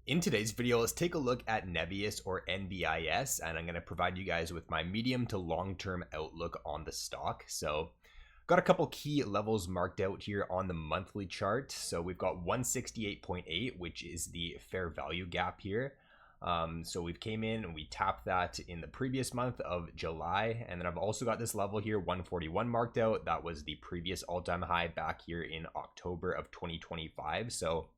In today's video, let's take a look at Nebius or NBIS, and I'm going to provide you guys with my medium to long-term outlook on the stock. So got a couple key levels marked out here on the monthly chart. So we've got 168.8, which is the fair value gap here. So we've came in and we tapped that in the previous month of July. And then I've also got this level here, 141 marked out. That was the previous all-time high back here in October of 2025. So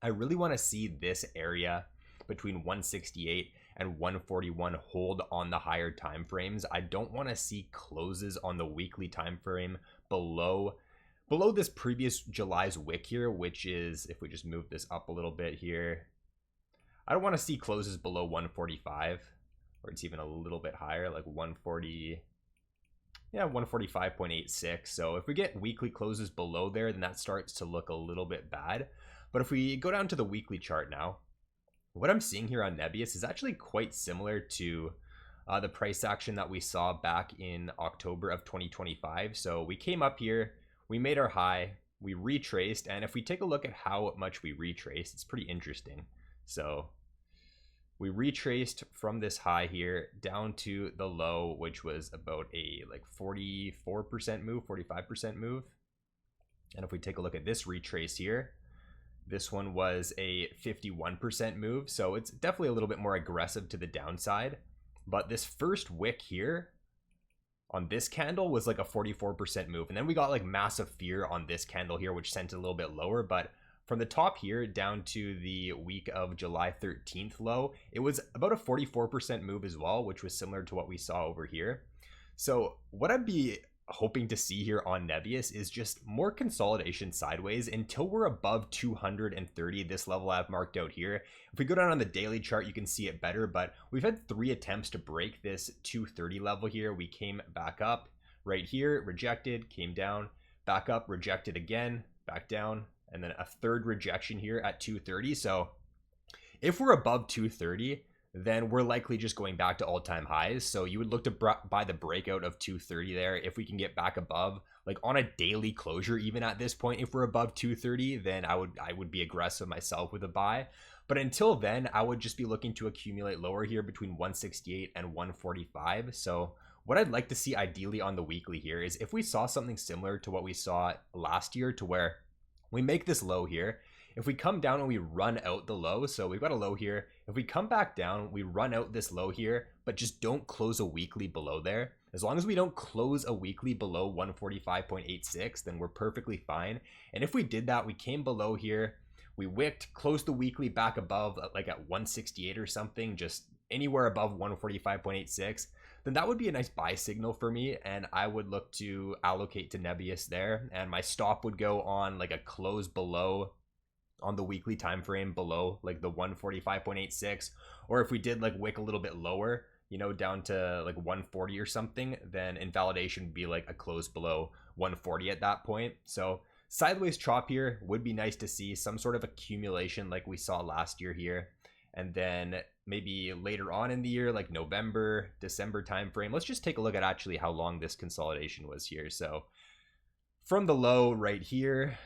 I really want to see this area between 168 and 141 hold on the higher time frames. I don't want to see closes on the weekly time frame below this previous July's wick here, which is, if we just move this up a little bit here, I don't want to see closes below 145, or it's even a little bit higher, like 140. Yeah, 145.86. So if we get weekly closes below there, then that starts to look a little bit bad. But if we go down to the weekly chart now, what I'm seeing here on Nebius is actually quite similar to the price action that we saw back in October of 2025. So we came up here, we made our high, we retraced, and if we take a look at how much we retraced, it's pretty interesting. So we retraced from this high here down to the low, which was about a like 44% move, 45% move. And if we take a look at this retrace here, this one was a 51% move, so it's definitely a little bit more aggressive to the downside. But this first wick here on this candle was like a 44% move. And then we got like massive fear on this candle here, which sent it a little bit lower. But from the top here down to the week of July 13th low, it was about a 44% move as well, which was similar to what we saw over here. So what I'd be hoping to see here on Nebius is just more consolidation sideways until we're above 230, this level I've marked out here. If we go down on the daily chart, you can see it better, but we've had 3 attempts to break this 230 level here. We came back up right here, rejected, came down, back up, rejected again, back down, and then a third rejection here at 230. So if we're above 230, then we're likely just going back to all-time highs. So you would look to buy the breakout of 230 there. If we can get back above, like on a daily closure, even at this point, if we're above 230, then I would be aggressive myself with a buy. But until then, I would just be looking to accumulate lower here between 168 and 145. So what I'd like to see ideally on the weekly here is if we saw something similar to what we saw last year, to where we make this low here. If we come down and we run out the low, so we've got a low here. If we come back down, we run out this low here, but just don't close a weekly below there. As long as we don't close a weekly below 145.86, then we're perfectly fine. And if we did that, we came below here, we wicked, closed the weekly back above, like at 168 or something, just anywhere above 145.86, then that would be a nice buy signal for me, and I would look to allocate to Nebius there, and my stop would go on like a close below on the weekly time frame below like the 145.86, or if we did like wick a little bit lower, you know, down to like 140 or something, then invalidation would be like a close below 140 at that point. So sideways chop here would be nice to see some sort of accumulation like we saw last year here, and then maybe later on in the year, like November, December time frame, let's just take a look at actually how long this consolidation was here. So from the low right here,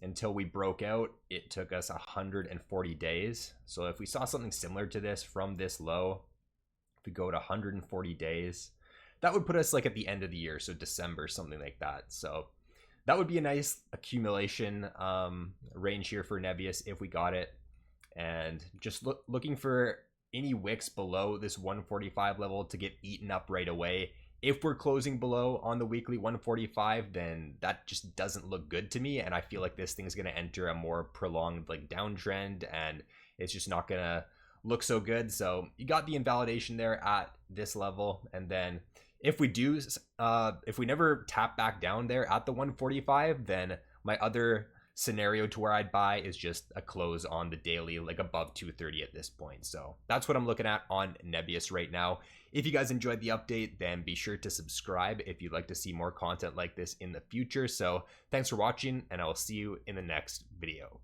until we broke out, it took us 140 days. So if we saw something similar to this from this low, if we go to 140 days, that would put us like at the end of the year, so December, something like that. So that would be a nice accumulation range here for Nebius if we got it. And just looking for any wicks below this 145 level to get eaten up right away. If we're closing below on the weekly 145, then that just doesn't look good to me. And I feel like this thing's going to enter a more prolonged like downtrend, and it's just not going to look so good. So you got the invalidation there at this level. And then if we do, if we never tap back down there at the 145, then my other scenario to where I'd buy is just a close on the daily like above 230 at this point. So that's what I'm looking at on Nebius right now. If you guys enjoyed the update, then be sure to subscribe if you'd like to see more content like this in the future. So thanks for watching, and I will see you in the next video.